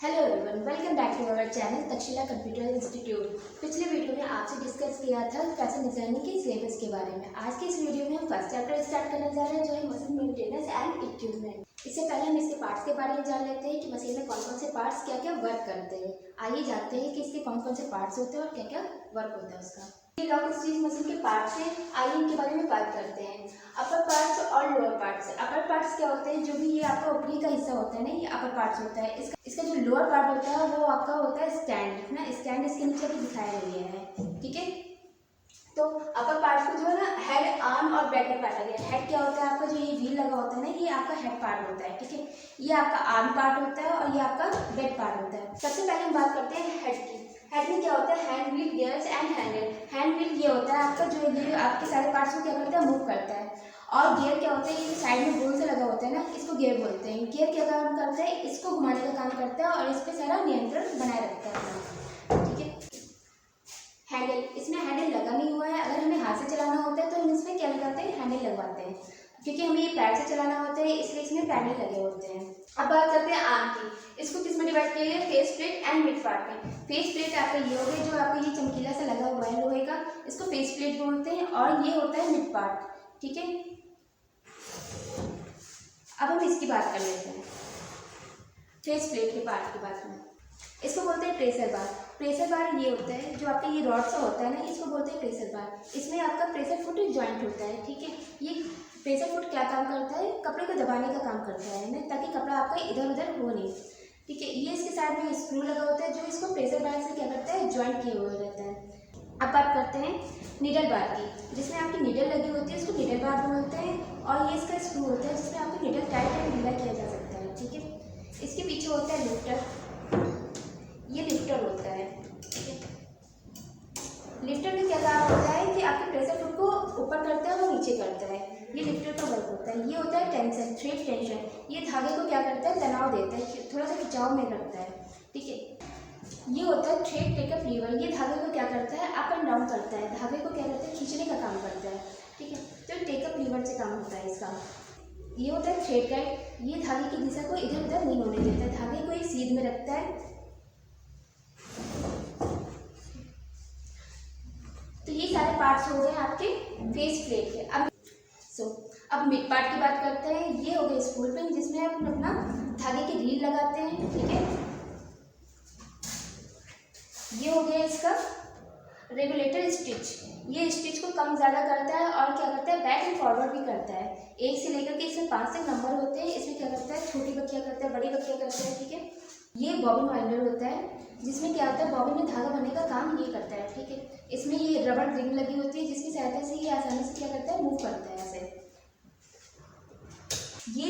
Hello everyone, welcome back to our channel Takshashila computer institute. पिछले video में आपसे discuss किया था फैशन डिजाइनिंग के सिलेबस के बारे में। आज के इस वीडियो में हम फर्स्ट चैप्टर स्टार्ट करने जा रहे हैं, जो है मशीन मेंटेनेंस एंड इक्विपमेंट। इससे पहले हम इसके पार्ट्स के बारे में जान लेते हैं कि मशीन में कौन कौन से पार्ट्स क्या क्या वर्क करते हैं। आइए जानते हैं कि इसके कौन कौन से पार्ट्स होते हैं और क्या क्या वर्क होता है उसका। ये लॉक स्टिच मशीन के पार्ट्स हैं। आइए इनके बारे में बात करते हैं। अपर पार्ट्स और लोअर पार्ट्स। अपर पार्ट्स क्या होते हैं? जो भी ये आपका ऊपरी का हिस्सा होता है ना, ये अपर पार्ट्स होता है। इसका जो लोअर पार्ट होता है वो आपका होता है स्टैंड ना। स्टैंड इसके नीचे भी दिखाया गया है, ठीक है। तो अपर पार्ट को जो है ना हेड, आर्म और बैक में काटा गया है। हेड क्या होता है? आपका जो ये व्हील लगा होता है ना, ये आपका हेड पार्ट होता है, ठीक है। ये आपका आर्म पार्ट होता है और ये आपका बैक पार्ट होता है। सबसे पहले हम बात करते हैं हेड की। हेड में क्या होता है? Hand wheel, gears and handle. Hand wheel ये होता है आपका, जो ये आपके सारे पार्ट्स को क्या करता है? मूव करता है। और गियर क्या होता है? ये साइड में गोल से लगा होता है ना, इसको गियर बोलते हैं। गियर क्या काम करता है? इसको घुमाने का काम करता है और इस पर सारा नियंत्रण बनाए रखता है अपना, ठीक है। हैंडल, इसमें हैंडल लगा नहीं हुआ है। अगर हमें हाथ से चलाना होता है तो हम इसमें क्या लगाते हैं? हैंडल लगवाते हैं, क्योंकि हमें ये पैर से चलाना होता है, इसलिए इसमें पैडल लगे होते हैं। अब बात करते हैं आर्म की। इसको किस में डिवाइड किया है? Face plate and mid part में। फेस प्लेट आपका ये हो गया, जो आपका ये चमकीला सा लगा हुआ है लोहे का, इसको फेस प्लेट बोलते हैं। और ये होता है मिड पार्ट, ठीक है। अब हम इसकी बात कर लेते हैं, फेस प्लेट के पार्ट की बात में। इसको बोलते हैं प्रेशर बार। प्रेशर बार ये होता है, जो आपका ये रॉड सा होता है ना, इसको बोलते हैं प्रेशर बार। इसमें आपका प्रेशर फुट जॉइंट होता है, ठीक है। ये प्रेशर फुट क्या काम करता है? कपड़े को दबाने का काम करता है ना, ताकि कपड़ा आपका इधर उधर हो नहीं, ठीक है। ये इसके साइड में स्क्रू लगा होता है, जो इसको प्रेशर बार से क्या करता है? जॉइंट किए हुए रहता है। अब बात करते हैं नीडल बार की, जिसमें आपकी नीडल लगी होती है, उसको नीडल बार बोलते हैं। और ये इसका स्क्रू होता है, जिसमें आपको नीडल टाइट एंड ढीला किया जा सकता है, ठीक है। इसके पीछे होता है लिफ्टर। ये लिफ्टर होता है, ठीक है। लिफ्टर में क्या काम होता है कि आपके प्रेशर फुट को ऊपर करता है और नीचे करता है। ये लिफ्टर का वर्क होता है। ये होता है टेंशन, थ्रेड टेंशन। ये धागे को क्या करता है? तनाव देता है, थोड़ा सा खिंचाव में रखता है, ठीक है। ये होता है थ्रेड टेकअप लीवर। ये धागे को क्या करता है? अप एंड डाउन करता है। धागे को क्या करता है? खींचने का काम करता है, ठीक है। तो टेकअप लीवर से काम होता है इसका। ये होता है थ्रेड गाइड। ये धागे की दिशा को इधर उधर नहीं होने देता है, धागे को एक सीध में रखता है। तो ये सारे पार्ट्स हो गए आपके फेस प्लेट के। अब मिड पार्ट की बात करते हैं। ये हो गए स्पूल पिन, जिसमें आप अपना धागे की रील लगाते हैं, ठीक है। ये हो गया इसका रेगुलेटर स्टिच। ये स्टिच को कम ज़्यादा करता है और क्या करता है? बैक एंड फॉरवर्ड भी करता है। 1 से लेकर के इसमें 5 तक नंबर होते हैं। इसमें क्या करता है? छोटी बखिया करता है, बड़ी बखिया करता है, ठीक है। ये बॉबिन वाइंडर होता है, जिसमें क्या होता है? बॉबिन में धागा भरने का काम ये करता है, ठीक है। इसमें ये रबड़ रिंग लगी होती है, जिसकी सहायता से ये आसानी से क्या करता है? मूव करता है ऐसे। ये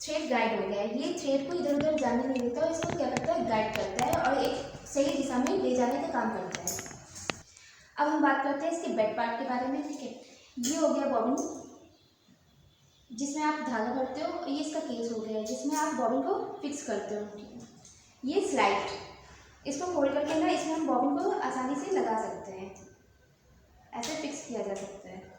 थ्रेड गाइड हो गया है। ये थ्रेड को इधर उधर जाने नहीं देता और इसको क्या करता है? गाइड करता है और एक सही दिशा में ले जाने का काम करता है। अब हम बात करते हैं इसके बैक पार्ट के बारे में, ठीक है। ये हो गया बॉबिन, जिसमें आप धागा भरते हो। ये इसका केस हो गया है, जिसमें आप बॉबिन को फिक्स करते हो, ठीक है। ये स्लाइड, इसको खोल करके ना इसमें हम बॉबिन को आसानी से लगा सकते हैं, ऐसे फिक्स किया जा सकता है।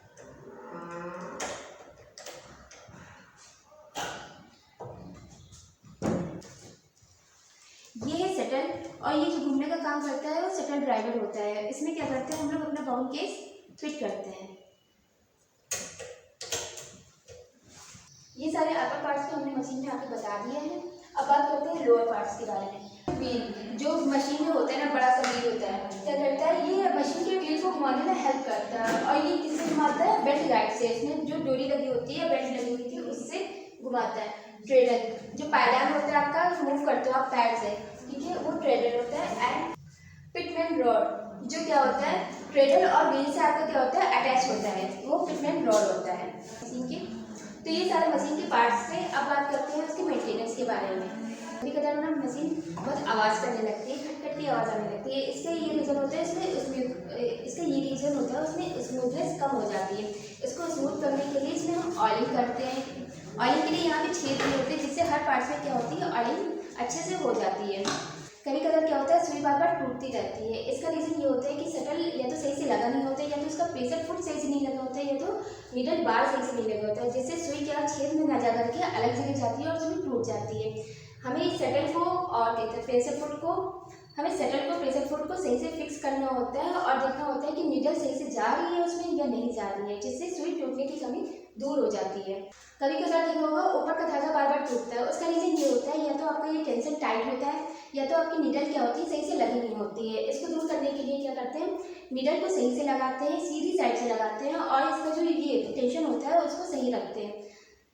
ये है शटल, और ये जो घूमने का काम करता है वो शटल ड्राइवर होता है। इसमें क्या करते हैं? हम लोग अपना बाउंड केस फिट करते हैं। ये सारे अपर पार्ट्स तो हमने मशीन में आपको बता दिए हैं। अब बात करते हैं लोअर पार्ट्स के बारे में। व्हील, जो मशीन में होता है ना, बड़ा सा व्हील होता है, क्या करता है? ये मशीन के व्हील को घुमाने में हेल्प करता है। और ये किससे घुमाता है? बेल्ट गाइड से। इसमें जो डोरी लगी होती है, बेल्ट लगी हुई थी, उससे घुमाता है। ट्रेडल, जो पायदान होता है आपका, मूव करते हो आप पैर से, ठीक है, वो ट्रेडल होता है। एंड पिटमैन रॉड, जो क्या होता है? ट्रेडल और व्हील से आपका क्या होता है? अटैच होता है, वो पिटमैन रॉड होता है मशीन की। तो ये सारे मशीन के पार्ट्स थे। अब बात करते हैं उसके मेंटेनेंस के बारे में। कभी कदार ना मशीन बहुत आवाज़ करने लगती है, खटखट की आवाज़ आने लगती है। इसका ये रीज़न होता है, उसमें स्मूथनेस कम हो जाती है। इसको स्मूथ करने के लिए इसमें हम ऑयलिंग करते हैं। ऑयलिंग के लिए यहाँ पे छेद भी होते हैं, जिससे हर पार्ट्स में क्या होती है? ऑयलिंग अच्छे से हो जाती है। कभी कभार क्या होता है? सुई बार बार टूटती रहती है। इसका रीज़न ये होता है कि शटल या तो सही से लगा नहीं होता है, या तो उसका प्रेशर फुट सही से नहीं लगा होता है, या तो नीडल बार सही से नहीं लगा होता है, जिससे सुई क्या छेद में ना जा करके अलग जगह जाती है और सुई टूट जाती है। हमें शटल को और प्रेशर फुट को प्रेशर फुट को सही से फिक्स करना होता है और देखना होता है कि नीडल सही से जा रही है उसमें या नहीं जा रही है, जिससे सुई टूटने की कमी दूर हो जाती है। कभी कभार देखा होगा ऊपर का धागा बार बार टूटता है, उसका रीज़न ये होता है या तो आपका ये टेंशन टाइट होता है या तो आपकी नीडल क्या होती है सही से लगी नहीं होती है। इसको दूर करने के लिए क्या करते हैं, नीडल को सही से लगाते हैं, सीधी साइड से लगाते हैं और इसका जो ये टेंशन होता है उसको सही रखते हैं।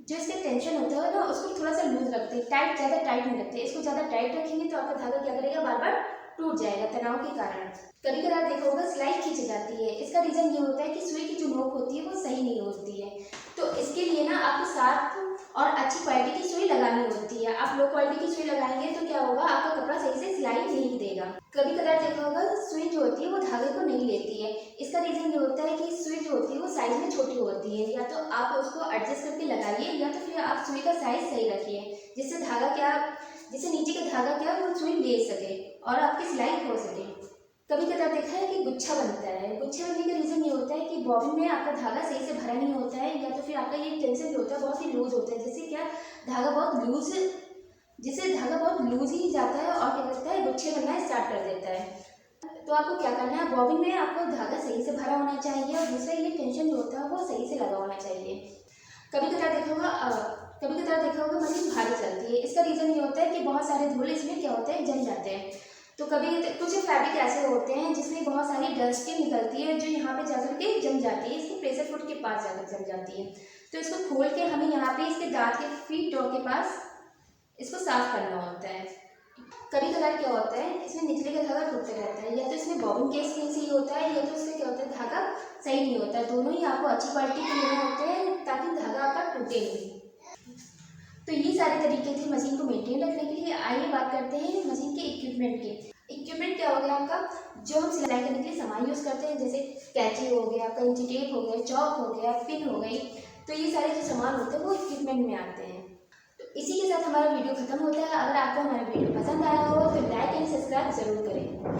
जो इसका टेंशन होता है ना उसको थोड़ा सा लूज रखते हैं, ज़्यादा टाइट नहीं रखते। इसको ज़्यादा टाइट रखेंगे तो आपका धागा क्या करेगा, बार बार टूट जाएगा तनाव के कारण। कभी कभार देखा होगा सिलाई खींच जाती है, इसका रीज़न ये होता है कि सुई की जो नोक होती है वो सही नहीं होती है। तो इसके लिए ना आपको साफ और अच्छी क्वालिटी की सुई लगानी होती है। आप लो क्वालिटी की सुई लगाएंगे तो क्या होगा, आपका कपड़ा सही से सिलाई नहीं देगा। कभी कभार देखा होगा सुई जो होती है वो धागे को नहीं लेती है, इसका रीज़न ये होता है कि सुई जो होती है वो साइज में छोटी होती है। या तो आप उसको एडजस्ट करके लगाइए या तो फिर आप सुई का साइज सही रखिए, जिससे नीचे का धागा क्या वो सुई ले सके और आपकी सिलाई हो सके। कभी कभार देखा है कि गुच्छा बनता है, गुच्छा बनने का रीज़न ये होता है कि बॉबिन में आपका धागा सही से भरा नहीं होता है या तो फिर आपका ये टेंशन जो होता है बहुत ही लूज होता है, जिससे धागा बहुत लूज ही जाता है और क्या करता है, गुच्छे बनना स्टार्ट कर देता है। तो आपको क्या करना है, बॉबिन में आपको धागा सही से भरा होना चाहिए और दूसरा ये टेंशन जो होता है वो सही से लगा होना चाहिए। कभी कभार देखा होगा मशीन भारी चलती है, इसका रीज़न ये होता है कि बहुत सारे धूल इसमें क्या होते हैं, जम जाते हैं। तो कभी कुछ फैब्रिक ऐसे होते हैं जिसमें बहुत सारी डस्ट निकलती है जो यहाँ पे जाकर के जम जाती है, इसके प्रेशर फुट के पास जाकर जम जाती है। तो इसको खोल के हमें यहाँ पे इसके दांत के फीट डॉ के पास इसको साफ करना होता है। कभी कभार क्या होता है, इसमें निचले का धागा टूटता रहता है, या तो इसमें बॉबिन केस सही होता है या तो इसमें क्या होता है धागा सही नहीं होता है। दोनों ही आपको अच्छी क्वालिटी के लेने होते हैं ताकि धागा आपका टूटे नहीं। तो ये सारे तरीके थे मशीन को मेंटेन रखने के लिए। आइए बात करते हैं मशीन के इक्विपमेंट के। इक्विपमेंट क्या हो गया आपका, जो हम सिलाई करने के लिए सामान यूज़ करते हैं, जैसे कैंची हो गया, कैंची टेप हो गया, चौक हो गया, पिन हो गई। तो ये सारे जो सामान होते हैं वो इक्विपमेंट में आते हैं। तो इसी के साथ हमारा वीडियो खत्म होता है। अगर आपको हमारा वीडियो पसंद आया हो तो लाइक एंड सब्सक्राइब जरूर करें।